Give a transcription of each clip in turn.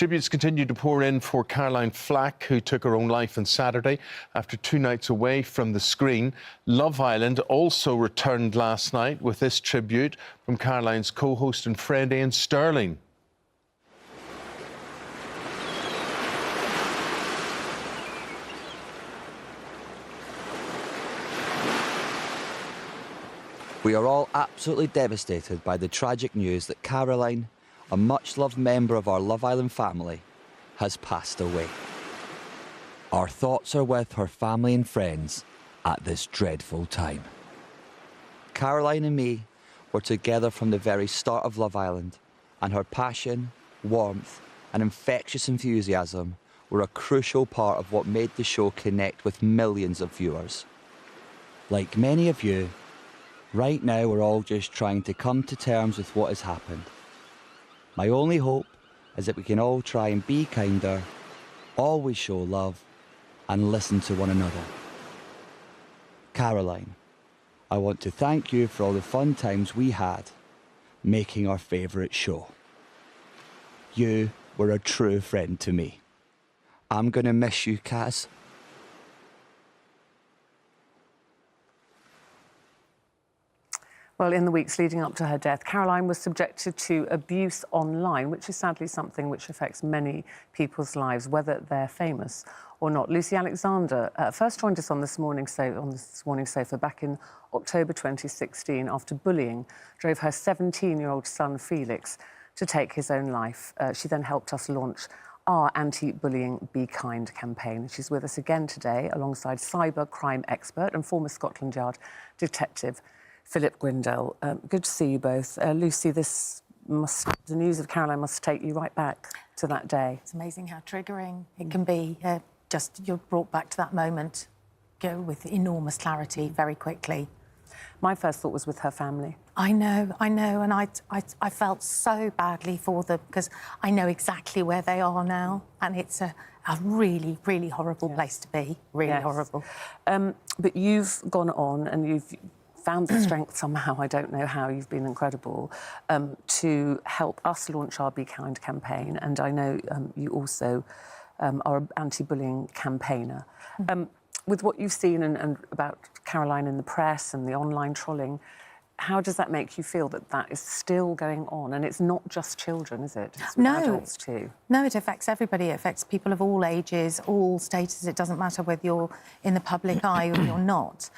Tributes continue to pour in for Caroline Flack, who took her own life on Saturday after 2 nights away from the screen. Love Island also returned last night with this tribute from Caroline's co-host and friend Ian Sterling. We are all absolutely devastated by the tragic news that Caroline, a much-loved member of our Love Island family, has passed away. Our thoughts are with her family and friends at this dreadful time. Caroline and me were together from the very start of Love Island, and her passion, warmth and infectious enthusiasm were a crucial part of what made the show connect with millions of viewers. Like many of you, right now we're all just trying to come to terms with what has happened. My only hope is that we can all try and be kinder, always show love, and listen to one another. Caroline, I want to thank you for all the fun times we had making our favourite show. You were a true friend to me. I'm gonna miss you, Kaz. Well, in the weeks leading up to her death, Caroline was subjected to abuse online, which is sadly something which affects many people's lives, whether they're famous or not. Lucy Alexander first joined us on this morning's sofa back in October 2016 after bullying drove her 17-year-old son, Felix, to take his own life. She then helped us launch our anti-bullying Be Kind campaign. She's with us again today alongside cybercrime expert and former Scotland Yard detective Philip Grindell. Good to see you both. Lucy, the news of Caroline must take you right back to that day. It's amazing how triggering it can be. Just you're brought back to that moment, go with enormous clarity very quickly. My first thought was with her family. I know, and I felt so badly for them because I know exactly where they are now, and it's a really, really horrible place to be. Really horrible. But you've gone on and you've found the strength somehow, I don't know how, you've been incredible, to help us launch our Be Kind campaign. And I know you also are an anti-bullying campaigner. With what you've seen and about Caroline in the press and the online trolling, how does that make you feel that that is still going on? And it's not just children, is it? It's adults too. No, it affects everybody. It affects people of all ages, all statuses. It doesn't matter whether you're in the public eye or you're not.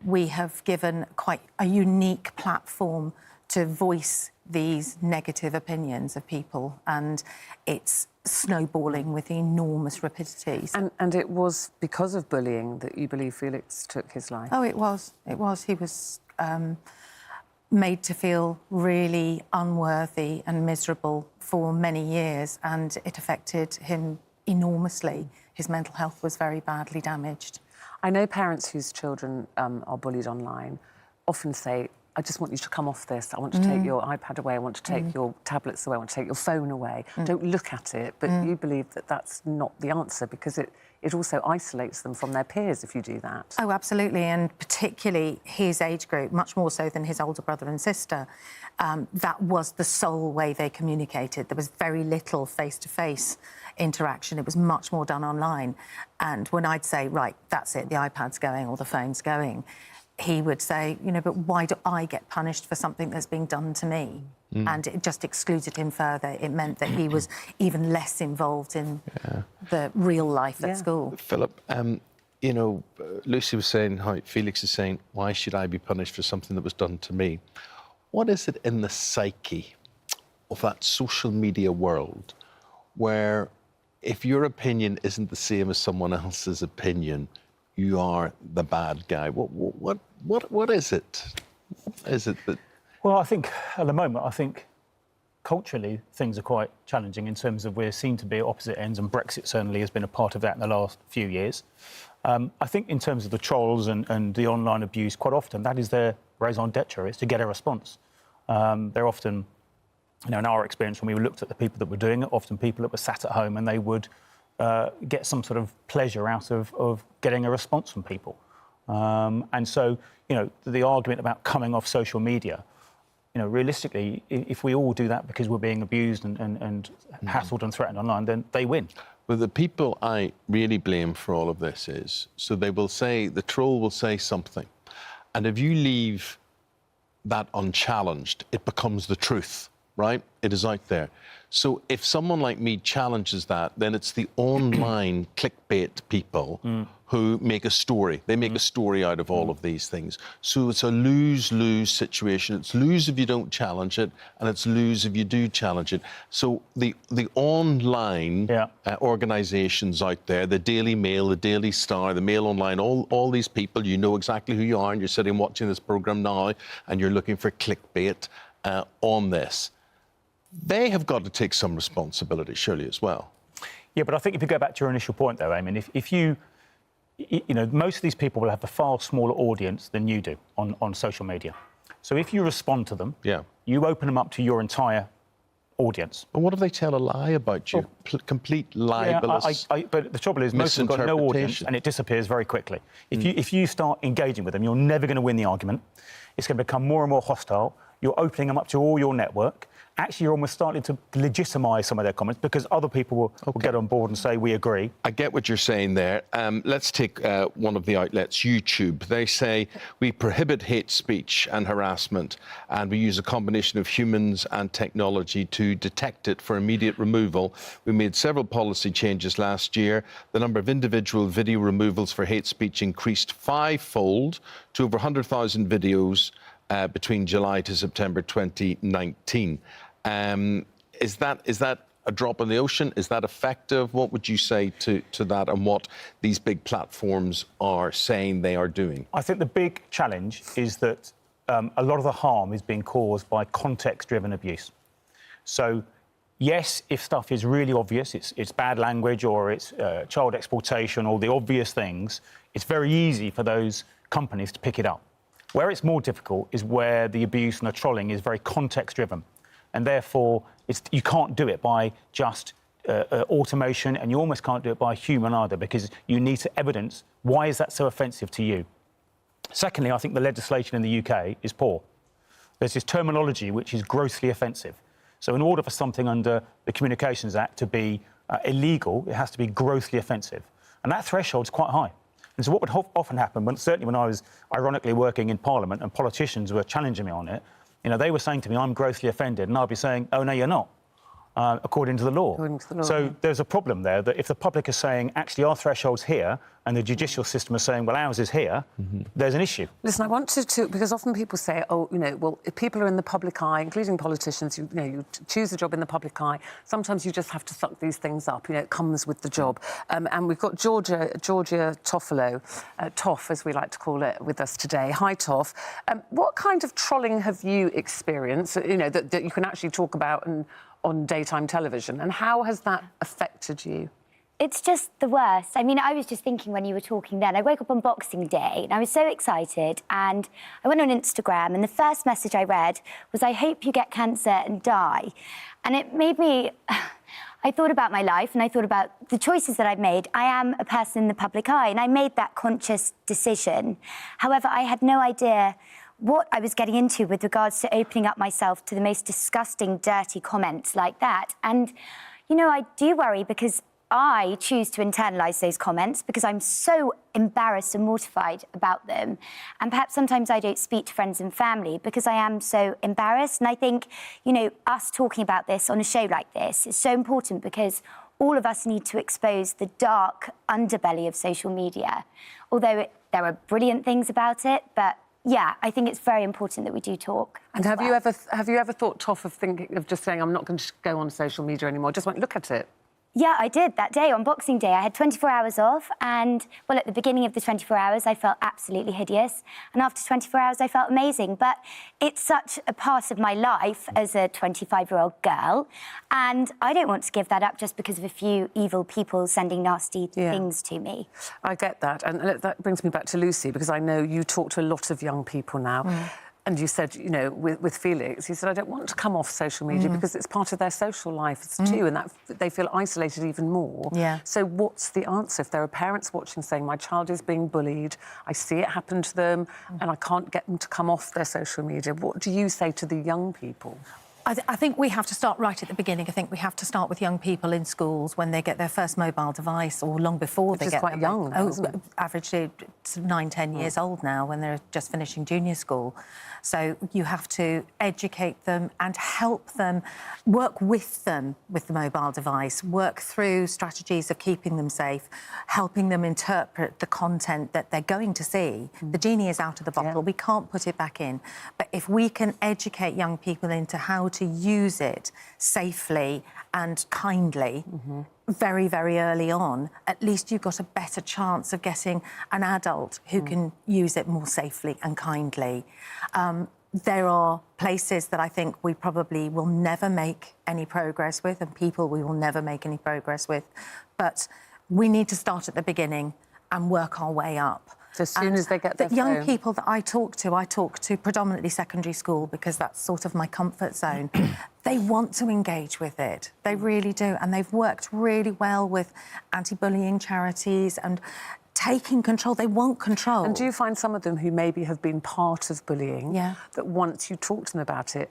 We have given quite a unique platform to voice these negative opinions of people, and it's snowballing with enormous rapidity. And it was because of bullying that you believe Felix took his life? Oh, it was. It was. He was made to feel really unworthy and miserable for many years, and it affected him enormously. His mental health was very badly damaged. I know parents whose children are bullied online often say, I just want you to come off this. I want to take your iPad away. I want to take your tablets away. I want to take your phone away. Don't look at it. But you believe that that's not the answer because it also isolates them from their peers if you do that. Oh, absolutely. And particularly his age group, much more so than his older brother and sister. That was the sole way they communicated. There was very little face-to-face interaction. It was much more done online. And when I'd say, right, that's it, the iPad's going or the phone's going, he would say, you know, but why do I get punished for something that's being done to me? And it just excluded him further. It meant that he was even less involved in the real life at school. Philip, you know, Lucy was saying how Felix is saying, why should I be punished for something that was done to me? What is it in the psyche of that social media world where if your opinion isn't the same as someone else's opinion, you are the bad guy? What is it? Is it that? Well, I think at the moment, I think culturally things are quite challenging in terms of we're seen to be at opposite ends, and Brexit certainly has been a part of that in the last few years. I think in terms of the trolls and the online abuse, quite often that is their raison d'etre, is to get a response. They're often, you know, in our experience, when we looked at the people that were doing it, often people that were sat at home and they would get some sort of pleasure out of getting a response from people. And so, you know, the argument about coming off social media, realistically, if we all do that because we're being abused and hassled and threatened online, then they win. Well, the people I really blame for all of this is, so they will say, the troll will say something, and if you leave that unchallenged, it becomes the truth, right? It is out there. So if someone like me challenges that, then it's the online clickbait people who make a story. They make a story out of all of these things. So it's a lose-lose situation. It's lose if you don't challenge it, and it's lose if you do challenge it. So the online organisations out there, the Daily Mail, the Daily Star, the Mail Online, all these people, you know exactly who you are, and you're sitting watching this programme now, and you're looking for clickbait on this. They have got to take some responsibility, surely, as well. Yeah, but I think if you go back to your initial point, though, Eamonn, if you most of these people will have a far smaller audience than you do on social media. So if you respond to them, you open them up to your entire audience. But what if they tell a lie about you? Complete libelous. But the trouble is, most of them got no audience, and it disappears very quickly. If you start engaging with them, you're never going to win the argument. It's going to become more and more hostile. You're opening them up to all your network. Actually, you're almost starting to legitimise some of their comments because other people will get on board and say, we agree. I get what you're saying there. Let's take one of the outlets, YouTube. They say, we prohibit hate speech and harassment, and we use a combination of humans and technology to detect it for immediate removal. We made several policy changes last year. The number of individual video removals for hate speech increased 5-fold to over 100,000 videos between July to September 2019. Is that a drop in the ocean? Is that effective? What would you say to that, and what these big platforms are saying they are doing? I think the big challenge is that a lot of the harm is being caused by context-driven abuse. So, yes, if stuff is really obvious, it's bad language or it's child exploitation or the obvious things, it's very easy for those companies to pick it up. Where it's more difficult is where the abuse and the trolling is very context-driven, and therefore you can't do it by just automation, and you almost can't do it by human either, because you need to evidence why is that so offensive to you. Secondly, I think the legislation in the UK is poor. There's this terminology which is grossly offensive. So in order for something under the Communications Act to be illegal, it has to be grossly offensive, and that threshold's quite high. And so what would often happen, certainly when I was ironically working in Parliament and politicians were challenging me on it, they were saying to me, I'm grossly offended, and I'd be saying, oh, no, you're not, according to the law. So there's a problem there, that if the public is saying, actually, our threshold's here, and the judicial system is saying, well, ours is here, there's an issue. Listen, I want to because often people say, oh, well, if people are in the public eye, including politicians, you choose a job in the public eye, sometimes you just have to suck these things up, it comes with the job. And we've got Georgia Toffolo, Toph, as we like to call it, with us today. Hi, Toph. What kind of trolling have you experienced, that you can actually talk about on daytime television, and how has that affected you? It's just the worst. I mean, I was just thinking when you were talking then, I woke up on Boxing Day and I was so excited, and I went on Instagram, and the first message I read was, I hope you get cancer and die. And it made me... I thought about my life, and I thought about the choices that I've made. I am a person in the public eye, and I made that conscious decision. However, I had no idea what I was getting into with regards to opening up myself to the most disgusting, dirty comments like that. And, I do worry, because I choose to internalise those comments because I'm so embarrassed and mortified about them. And perhaps sometimes I don't speak to friends and family because I am so embarrassed. And I think, us talking about this on a show like this is so important, because all of us need to expose the dark underbelly of social media. Although there are brilliant things about it, but yeah, I think it's very important that we do talk. And have you ever thought, Toph, of just saying, I'm not going to go on social media anymore, just won't look at it? Yeah, I did. That day, on Boxing Day, I had 24 hours off, and, well, at the beginning of the 24 hours, I felt absolutely hideous, and after 24 hours, I felt amazing. But it's such a part of my life as a 25-year-old girl, and I don't want to give that up just because of a few evil people sending nasty things to me. I get that, and that brings me back to Lucy, because I know you talk to a lot of young people now. And you said, you know, with Felix, he said, I don't want to come off social media because it's part of their social life too, and that they feel isolated even more. Yeah. So what's the answer? If there are parents watching saying, my child is being bullied, I see it happen to them, and I can't get them to come off their social media, what do you say to the young people? I think we have to start right at the beginning. I think we have to start with young people in schools when they get their first mobile device, or long before they get. Which is quite young, isn't it? Averagely 9, 10 years old now when they're just finishing junior school. So you have to educate them and help them, work with them with the mobile device, work through strategies of keeping them safe, helping them interpret the content that they're going to see. The genie is out of the bottle. We can't put it back in. But if we can educate young people into how to use it safely and kindly very, very early on, at least you've got a better chance of getting an adult who can use it more safely and kindly. There are places that I think we probably will never make any progress with, and people we will never make any progress with. But we need to start at the beginning and work our way up. So as soon as they get their young phone. people that I talk to predominantly secondary school because that's sort of my comfort zone. They want to engage with it. They really do. And they've worked really well with anti-bullying charities and taking control. They want control. And do you find some of them who maybe have been part of bullying, that once you talk to them about it,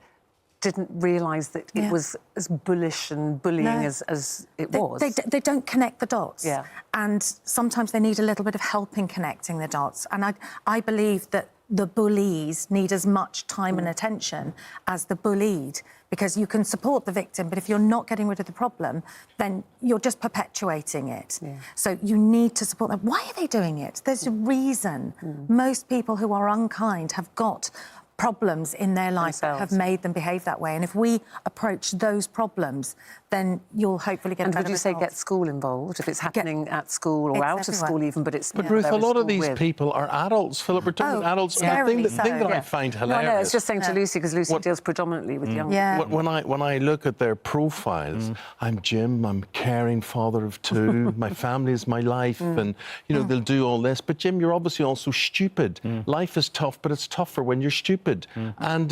didn't realise that it was as bullish and bullying as it was? They don't connect the dots. Yeah. And sometimes they need a little bit of help in connecting the dots. And I believe that the bullies need as much time and attention as the bullied, because you can support the victim, but if you're not getting rid of the problem, then you're just perpetuating it. Yeah. So you need to support them. Why are they doing it? There's a reason. Most people who are unkind have got problems in their life that have made them behave that way. And if we approach those problems, then you'll hopefully get a better And would you say result. get school involved, if it's happening at school or out of school even, but it's... But Ruth, a lot of these people are adults. Philip, we're talking about adults. And the thing that I find hilarious... No, I was just saying to Lucy, because Lucy deals predominantly with young people. When I look at their profiles, I'm Jim, I'm a caring father of 2, my family is my life, and, you know, they'll do all this. But, Jim, you're obviously also stupid. Life is tough, but it's tougher when you're stupid. And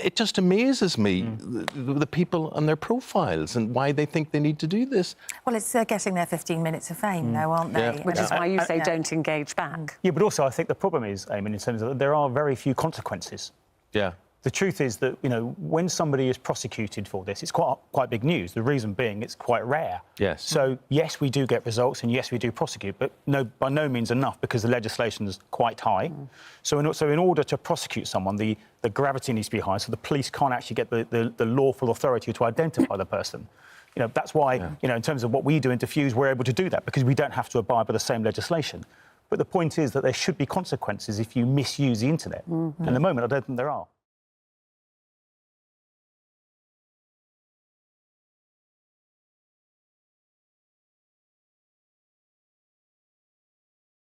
it just amazes me, the people and their profiles and why they think they need to do this. Well, it's getting their 15 minutes of fame, though, aren't they? Which is why you say don't engage back. Yeah, but also I think the problem is, Eamonn, in terms of there are very few consequences. Yeah. The truth is that, you know, when somebody is prosecuted for this, it's quite big news. The reason being it's quite rare. Yes. So, yes, we do get results and, yes, we do prosecute, but by no means enough because the legislation is quite high. So in order to prosecute someone, the gravity needs to be high, so the police can't actually get the lawful authority to identify the person. You know, that's why, you know, in terms of what we do in Diffuse, we're able to do that because we don't have to abide by the same legislation. But the point is that there should be consequences if you misuse the internet. And at the moment, I don't think there are.